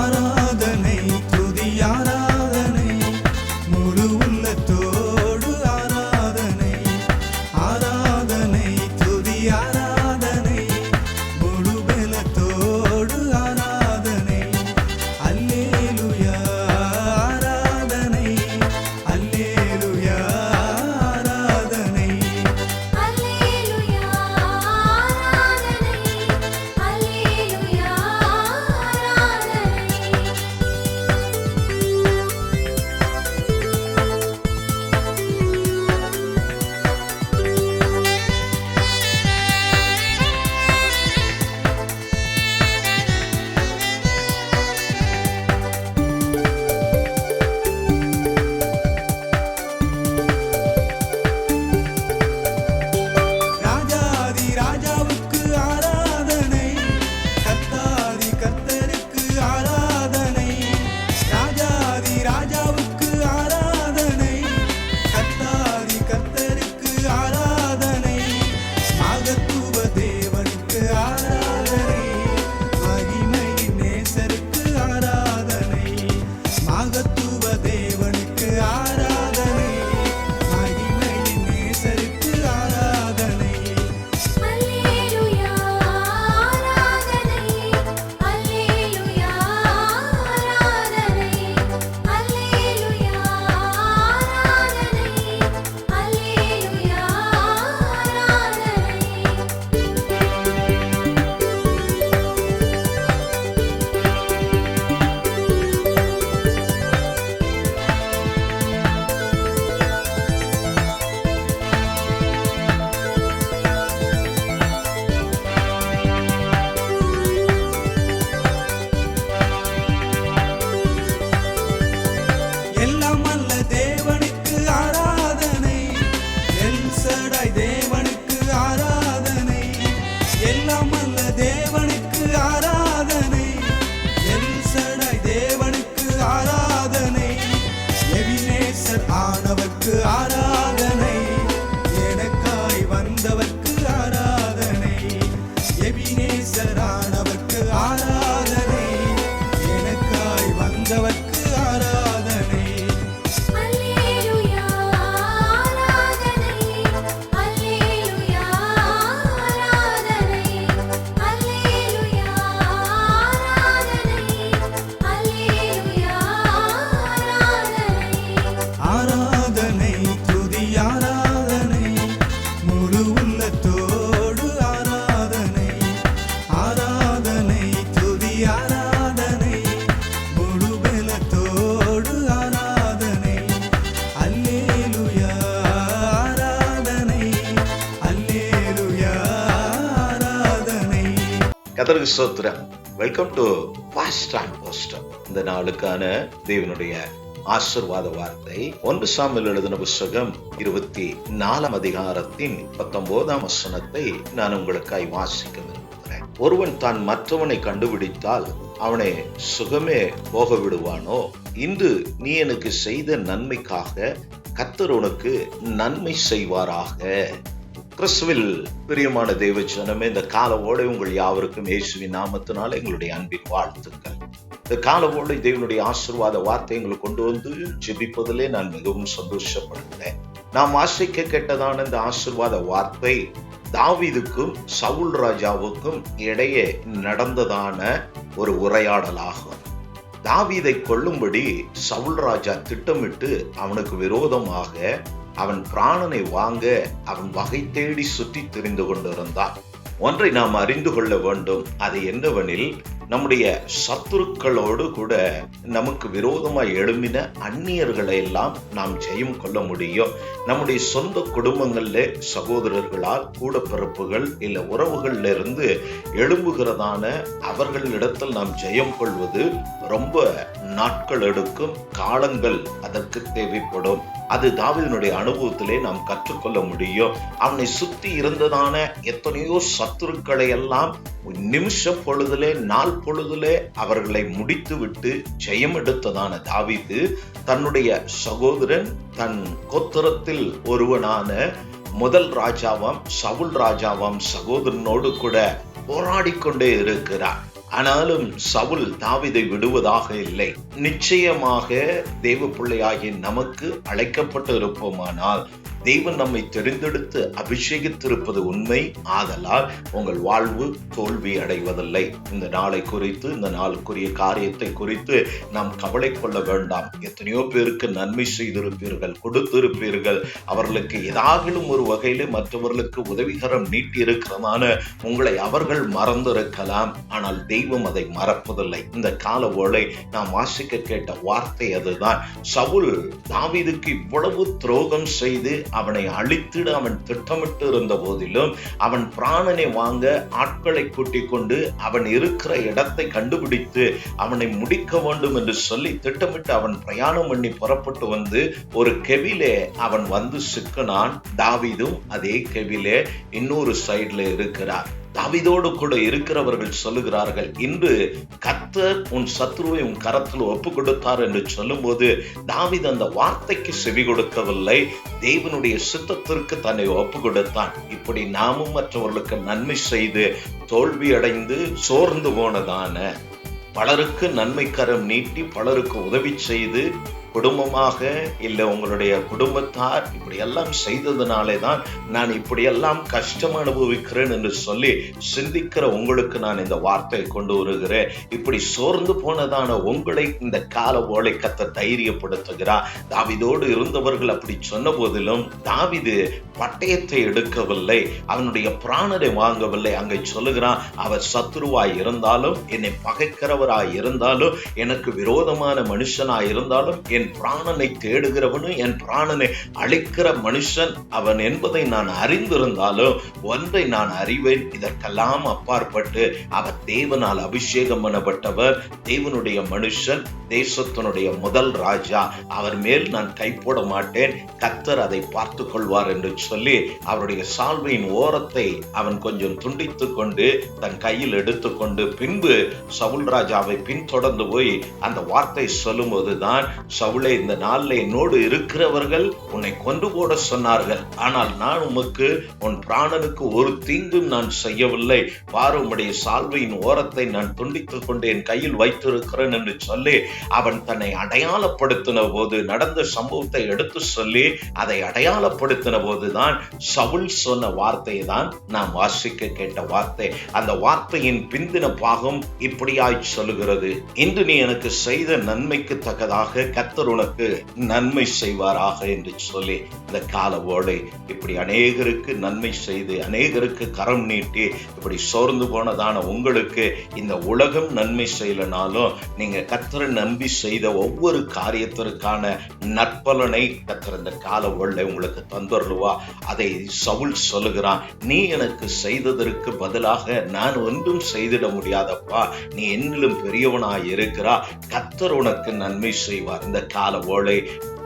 ஆராதனை துதி ஆராதனை முழு உள்ளத்தோடு ஆராதனை ஆராதனை துதி ஆராதனை முழு பலத்தோடு ஆராதனை அல்லேலூயா ஆராதனை அல்லேலூயா ஆராதனை அல்லேலூயா ஆராதனை அல்லேலூயா ராஜாதி ராஜாவுக்கு ஆராதனை கர்த்தாதி கர்த்தருக்கு ஆராதனை ராஜாதி ராஜாவுக்கு ஆராதனை கர்த்தாதி கர்த்தருக்கு ஆராதனை மகத்துவ தேவனுக்கு ஆராதனை மகிமையின் நேசருக்கு ஆராதனை மகத்துவ தேவனுக்கு ஆராதனை மகிமையின் நேசருக்கு ஆராதனை அல்லேலூயா ஆராதனை அல்லேலூயா ஆராதனை அல்லேலூயா ஆராதனை அல்லேலூயா எல்லாம் அல்ல தேவனுக்கு ஆராதனை எல் சடாய் தேவனுக்கு ஆராதனை எல்லாம் அல்ல தேவனுக்கு ஆராதனை எல் சடாய் தேவனுக்கு ஆராதனை எபினேசர் ஆனவர்க்கு ஆராதனை எனக்காய் வந்தவர்க்கு ஆராதனை எபினேசர் ஆனவர்க்கு ஆராதனை எனக்காய் வந்தவர்க்கு ஆராதனை அல்லேலூயா ஆராதனை அல்லேலூயா ஆராதனை அல்லேலூயா ஆராதனை அல்லேலூயா ஆராதனை ஆராதனை துதி ஆராதனை முழு உள்ளத்தோடு ஆராதனை ஆராதனை துதி ஆராதனை முழு பலத்தோடு ஆராதனை அல்லேலூயா ஆராதனை அல்லேலூயா ஆராதனை. கர்த்தருக்கு ஸ்தோத்திரம். Welcome to fast and poster. இந்த நாளுக்கான தேவனுடைய ஆசீர்வாத வார்த்தை 1 சாமுவேல் எழுதின புத்தகம் 24 அதிகாரத்தின் 19 வசனத்தை நான் உங்களுக்காய் வாசிக்க விரும்புகிறேன். ஒருவன் தான் மற்றவனை கண்டுபிடித்தால் அவனை சுகமே போக விடுவானோ? இன்று நீ எனக்கு செய்த நன்மைக்காக கர்த்தர் உனக்கு நன்மை செய்வாராக. கிறிஸ்துவில் பிரியமான தேவ ஜனமே, இந்த காலவோடு உங்கள் யாவருக்கும் இயேசுவின் நாமத்தினால் எங்களுடைய அன்பின் வாழ்த்துக்கள். இந்த காலவோடு தேவனுடைய ஆசீர்வாத வார்த்தை எங்களுக்கு கொண்டு வந்து ஜெபிப்பதிலே நான் மிகவும் சந்தோஷப்படுகிறேன். நாம் வாசிக்க கேட்டதான இந்த ஆசீர்வாத வார்த்தை தாவீதுக்கும் சவுல் ராஜாவுக்கும் இடையே நடந்ததான ஒரு உரையாடலாகும். தாவீதை கொல்லும்படி சவுல் ராஜா திட்டமிட்டு அவனுக்கு விரோதமாக அவன் பிராணனை வாங்க அவன் வகை தேடி சுற்றி திரிந்து கொண்டிருந்தான். ஒன்றை நாம் அறிந்து கொள்ள வேண்டும். அது என்னவெனில், நம்முடைய சத்துருக்களோடு கூட நமக்கு விரோதமாய் எழும்பின அந்நியர்களை எல்லாம் நாம் ஜெயம் கொள்ள முடியும். நம்முடைய சொந்த குடும்பங்கள்ல சகோதரர்களால் கூட பிறப்புகள் இல்ல உறவுகள்ல இருந்து எழும்புகிறதான அவர்களிடத்தில் நாம் ஜெயம் கொள்வது ரொம்ப நாட்கள் எடுக்கும், காலங்கள் அதற்கு தேவைப்படும். அது தாவீதினுடைய அனுபவத்திலே நாம் கற்றுக்கொள்ள முடியும். அவனை சுற்றி இருந்ததான எத்தனையோ சத்துருக்களை எல்லாம் நிமிஷ பொழுதிலே நாள் பொழுதிலே அவர்களை முடித்து விட்டு ஜெயம் எடுத்ததான தாவீது தன்னுடைய சகோதரன் தன் கோத்திரத்தில் ஒருவனான முதல் ராஜாவாம் சவுல் ராஜாவாம் சகோதரனோடு கூட போராடி கொண்டே இருக்கிறார். ஆனாலும் சவுல் தாவீதை விடுவதாக இல்லை. நிச்சயமாக தேவ பிள்ளையாகிய நமக்கு அழைக்கப்பட்டு இருப்போமானால் தேவன் நம்மை தெரிந்தெடுத்து அபிஷேகித்திருப்பது உண்மை. ஆதலால் உங்கள் வாழ்வு தோல்வி அடைவதில்லை. இந்த நாளை குறித்து, இந்த நாளுக்குரிய காரியத்தை குறித்து நாம் கவலை கொள்ள வேண்டாம். எத்தனையோ பேருக்கு நன்மை செய்திருப்பீர்கள், கொடுத்திருப்பீர்கள். அவர்களுக்கு ஏதாகிலும் ஒரு வகையில மற்றவர்களுக்கு உதவிகரம் நீட்டி இருக்கிறதான உங்களை அவர்கள் மறந்திருக்கலாம். ஆனால் தெய்வம் அதை மறப்பதில்லை. இந்த கால வேளை நாம் வாசிக்க கேட்ட வார்த்தை அதுதான். சவுல் தாவீதுக்கு இவ்வளவு துரோகம் செய்து அவனை அழித்திட அவன் திட்டமிட்டு இருந்த போதிலும் அவன் பிராணனை வாங்க ஆட்களை கூட்டிக் கொண்டு அவன் இருக்கிற இடத்தை கண்டுபிடித்து அவனை முடிக்க வேண்டும் என்று சொல்லி திட்டமிட்டு அவன் பிரயாணம் பண்ணி புறப்பட்டு வந்து ஒரு கெவிலே அவன் வந்து சிக்கினான். தாவீதும் அதே கெவிலே இன்னொரு சைடுல இருக்கிறார். தாவீதோடு கூட இருக்கிறவர்கள் சொல்லுகிறார்கள், இன்று கர்த்தர் உன் சத்ருவை உன் கரத்தில் ஒப்பு கொடுத்தார் என்று சொல்லும் போது தாவீது அந்த வார்த்தைக்கு செவி கொடுக்கவில்லை. தேவனுடைய சித்தத்திற்கு தன்னை ஒப்பு கொடுத்தான். இப்படி நாமும் மற்றவர்களுக்கு நன்மை செய்து தோல்வி அடைந்து சோர்ந்து போனதான பலருக்கு நன்மை கரம் நீட்டி பலருக்கு உதவி செய்து குடும்பமாக இல்லை உங்களுடைய குடும்பத்தார் இப்படி எல்லாம் செய்ததுனாலே தான் நான் இப்படியெல்லாம் கஷ்டம் அனுபவிக்கிறேன் என்று சொல்லி சிந்திக்கிற உங்களுக்கு நான் இந்த வார்த்தையை கொண்டு வருகிறேன். இப்படி சோர்ந்து போனதான உங்களை இந்த கால ஓலை கத்த தைரியப்படுத்துகிறார். தாவீதோடு இருந்தவர்கள் அப்படி சொன்ன போதிலும் தாவீது பட்டயத்தை எடுக்கவில்லை, அவனுடைய பிராணனை வாங்கவில்லை. அங்கே சொல்லுகிறான், அவர் சத்துருவாய் இருந்தாலும் என்னை பகைக்கிறவராய் இருந்தாலும் எனக்கு விரோதமான மனுஷனாய் இருந்தாலும் என் பிராணனை தேடுகிறவனும் என் பிராணனை அழிக்கிற மனுஷன் அவன் என்பதை நான் அறிந்திருந்தாலும் ஒன்றை நான் அறிவேன், இதற்கெல்லாம் அப்பாற்பட்டு அவர் தேவனால் அபிஷேகம் பண்ணப்பட்டவர், தேவனுடைய மனுஷன், தேசத்தினுடைய முதல் ராஜா. அவர் மேல் நான் கை போட மாட்டேன், கர்த்தர் அதை பார்த்து கொள்வார் என்று சொல்லி அவருடைய சால்வையின் ஓரத்தை அவன் கொஞ்சம் துண்டித்துக் கொண்டு தன் கையில் எடுத்துக்கொண்டு பின்பு சவுல் ராஜாவை பின்தொடர்ந்து போய் அந்த வார்த்தை சொல்லும் போதுதான், சவுலே, இந்த நாளில் என்னோடு இருக்கிறவர்கள் உன்னை கொண்டு போட சொன்னார்கள், ஆனால் நான் உமக்கு உன் பிராணனுக்கு ஒரு தீங்கும் நான் செய்யவில்லை, பாரு உம்முடைய சால்வையின் ஓரத்தை நான் துண்டித்துக் கொண்டு என் கையில் வைத்திருக்கிறேன் என்று சொல்லி அவன் தன்னை அடையாளப்படுத்தின போது, நடந்த சம்பவத்தை எடுத்து சொல்லி அதை அடையாளப்படுத்தின போதுதான் சவுல் சொன்ன வார்த்தையை தான் நாம் வாசிக்க கேட்ட வார்த்தை. அந்த வார்த்தையின் பிந்தின பாகம் இப்படியாய் சொல்லுகிறது, இன்று நீ எனக்கு செய்த நன்மைக்கு தக்கதாக கர்த்தர் உனக்கு நன்மை செய்வாராக என்று சொல்லி இந்த கால ஓடை இப்படி அநேகருக்கு நன்மை செய்து அநேகருக்கு கரம் நீட்டி இப்படி சோர்ந்து போனதான உங்களுக்கு இந்த உலகம் நன்மை செய்யலனாலும் நீங்க கர்த்தரை நம்பி செய்த ஒவ்வொரு காரியத்திற்கான நற்பலனை கர்த்தர் இந்த கால ஓடை உங்களுக்கு தந்துருவா. அதை சவுல் சொல்லுகிறான், நீ எனக்கு செய்ததற்கு பதிலாக நான் ஒன்றும் செய்திட முடியாதப்பா, நீ என்னிலும் பெரியவனாய் இருக்கிறா, கர்த்தர் உனக்கு நன்மை செய்வார். இந்த கால ஓலை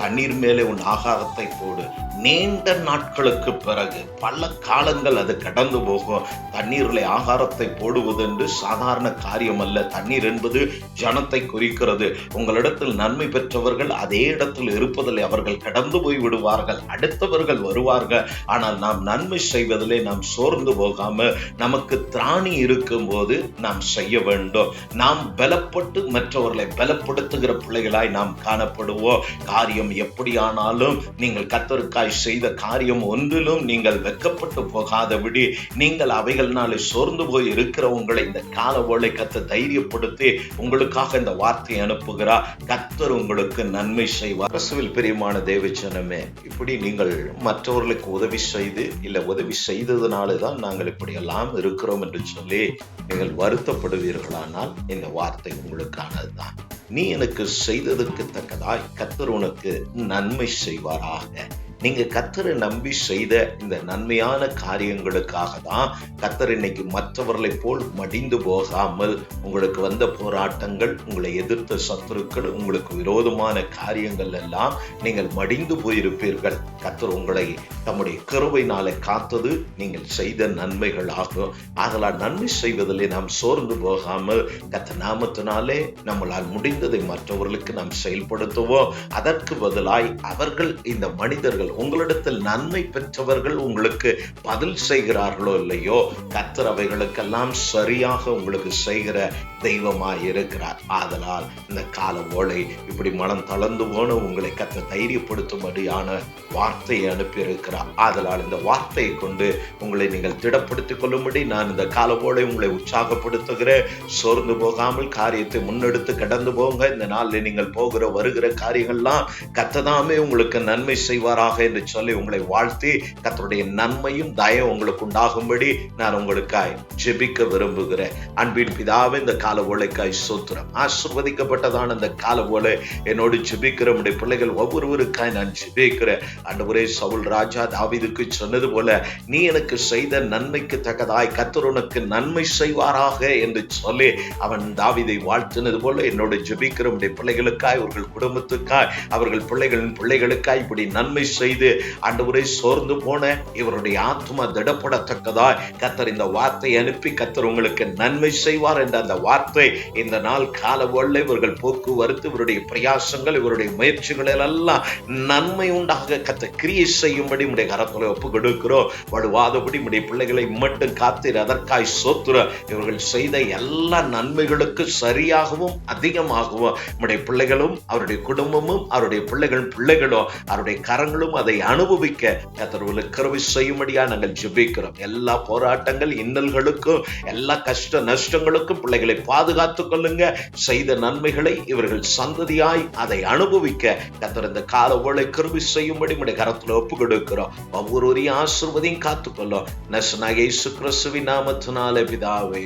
தண்ணீர் மேலே உன் ஆகாரத்தை போடு. நீண்ட நாட்களுக்கு பிறகு பல காலங்கள் அது கடந்து போகும். தண்ணீரில் ஆகாரத்தை போடுவது என்று சாதாரண காரியம் அல்ல. தண்ணீர் என்பது ஜனத்தை குறிக்கிறது. உங்களிடத்தில் நன்மை பெற்றவர்கள் அதே இடத்தில் இருப்பதில்லை, அவர்கள் கடந்து போய் விடுவார்கள், அடுத்தவர்கள் வருவார்கள். ஆனால் நாம் நன்மை செய்வதிலே நாம் சோர்ந்து போகாம நமக்கு திராணி இருக்கும் போது நாம் செய்ய வேண்டும். நாம் பலப்பட்டு மற்றவர்களை பலப்படுத்துகிற பிள்ளைகளாய் நாம் காணப்படுவோம். காரியம் எப்படியானாலும் நீங்கள் கர்த்தருக்காய் செய்த காரியம் ஒன்றிலும் நீங்கள் வெட்கப்பட்டு போகாதபடி நீங்கள் அவைகள்னாலே சோர்ந்து போய் இருக்கிற உங்களை இந்த கால வேளை கர்த்தர் தைரியப்படுத்தி உங்களுக்காக இந்த வார்த்தையை அனுப்புகிறார். கர்த்தர் உங்களுக்கு நன்மை செய்வார். கிறிஸ்துவில் பிரியமான தேவ ஜனமே, இப்படி நீங்கள் மற்றவர்களுக்கு உதவி செய்து இல்ல உதவி செய்ததுனால தான் நாங்கள் இப்படி எல்லாம் இருக்கிறோம் என்று சொல்லி நீங்கள் வருத்தப்படுவீர்களானால் இந்த வார்த்தை உங்களுக்கானதுதான். நீ எனக்கு செய்ததற்கு தக்கதாய் கர்த்தர் உனக்கு நன்மை செய்வாராக. நீங்க கர்த்தரை நம்பி செய்த இந்த நன்மையான காரியங்களுக்காக தான் கர்த்தர் இன்னைக்கு மற்றவர்களை போல் மடிந்து போகாமல் உங்களுக்கு வந்த போராட்டங்கள், உங்களை எதிர்த்த சத்துருக்கள், உங்களுக்கு விரோதமான காரியங்கள் எல்லாம் நீங்கள் மடிந்து போயிருப்பீர்கள். கர்த்தர் உங்களை தம்முடைய கிருபையினாலே காத்தது நீங்கள் செய்த நன்மைகள் ஆகும். ஆதலால் நன்மை செய்வதிலே நாம் சோர்ந்து போகாமல் கர்த்தர் நாமத்தினாலே நம்மளால் முடிந்ததை மற்றவர்களுக்கு நாம் செயல்படுத்துவோம். அதற்கு பதிலாய் அவர்கள் இந்த மனிதர்கள் உங்களிடத்தில் நன்மை பெற்றவர்கள் உங்களுக்கு பதில் செய்கிறார்களோ இல்லையோ, கர்த்தர் அவைகளுக்கெல்லாம் சரியாக உங்களுக்கு செய்கிற தெய்வமாய் இருக்கிறார். ஆதலால் இந்த கால ஓலை இப்படி மனம் தளர்ந்து போன உங்களை கர்த்தர் தைரியப்படுத்தும்படியான வார்த்தையை அனுப்பி இருக்கிறார். ஆதலால் இந்த வார்த்தையை கொண்டு உங்களை நீங்கள் திடப்படுத்திக் கொள்ளும்படி நான் இந்த கால ஓலை உங்களை உற்சாகப்படுத்துகிறேன். சோர்ந்து போகாமல் காரியத்தை முன்னெடுத்து கடந்து போங்க. இந்த நாளில் நீங்கள் போகிற வருகிற காரியங்கள்லாம் கர்த்ததாமே உங்களுக்கு நன்மை செய்வாராக என்று சொல்லி உங்களை வாழ்த்தி கர்த்தருடைய நன்மையும் தயவும் உங்களுக்கு உண்டாகும்படி நான் உங்களுக்காய் ஜெபிக்க விரும்புகிறேன். அன்பின் பிதாவே, இந்த கால ஓலைக்காய் ஸ்தோத்திரம். ஆசீர்வதிக்கப்பட்டதான இந்த கால ஓலை என்னோடு ஜெபிக்கிற உடைய பிள்ளைகள் ஒவ்வொருவருக்காய் நான் ஜெபிக்கிறேன். ஆண்டவரே, சவுல் ராஜா தாவீதுக்கு சொன்னது போல நீ எனக்கு செய்த நன்மைக்கு தக்கதாய் கர்த்தர் உனக்கு நன்மை செய்வாராக என்று சொல்லி அவன் தாவீதை வாழ்த்தினது போல என்னோடு ஜெபிக்கிற உடைய பிள்ளைகளுக்காய், அவர்கள் குடும்பத்துக்காய், அவர்கள் பிள்ளைகளின் பிள்ளைகளுக்காய் இப்படி நன்மை செய்து ஆண்டவரே, சோர்ந்து போன இவருடைய ஆத்மா திடப்படத்தக்கதாய் கர்த்தர் இந்த வார்த்தை அனுப்பி கர்த்தர் உங்களுக்கு நன்மை செய்வார் என்ற அந்த வார்த்தை இந்த நாள் கால ஓலை இவர்கள் போக்குவரத்து, இவருடைய பிரயாசங்கள், இவருடைய முயற்சிகள் எல்லாம் நன்மை உண்டாக கர்த்தர் கிரியை செய்யும்படி உடைய கரத்துல ஒப்பு கொடுக்கிறோம். வலுவாதபடி உடைய பிள்ளைகளை மட்டும் காத்தீர், அதற்காய் ஸ்தோத்திரம். இவர்கள் செய்த எல்லா நன்மைகளுக்கு சரியாகவும் அதிகமாகவும் உடைய பிள்ளைகளும் அவருடைய குடும்பமும் அவருடைய பிள்ளைகளும் அவருடைய கரங்களும் அதை அனுபவிக்க கர்த்தர் கிருபை செய்யும்படியா நாங்கள் ஜெபிக்கிறோம். எல்லா போராட்டங்கள், இன்னல்களுக்கும், எல்லா கஷ்ட நஷ்டங்களுக்கும் பிள்ளைகளை பாதுகாத்துக் கொள்ளுங்க. செய்த நன்மைகளை இவர்கள் சந்ததியாய் அதை அனுபவிக்க கர்த்தர் இந்த கால ஓலை கிருபை செய்யும்படி உடைய கரத்துல ஒப்பு கொடுக்கிறோம். ஒவ்வொருவரையும் ஆசீர்வதியும் காத்துக்கொள்ளும். நசனாகிய இயேசு கிறிஸ்துவின் நாமத்தினாலே பிதாவே,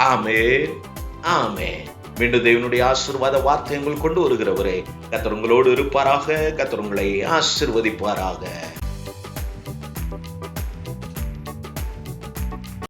ஆமென், ஆமென். மீண்டும் தேவனுடைய ஆசீர்வாத வார்த்தை உங்களுக்கு கொண்டு வருகிறவரே, கர்த்தர் உங்களோடு இருப்பாராக. கர்த்தர் உங்களை ஆசீர்வதிப்பாராக.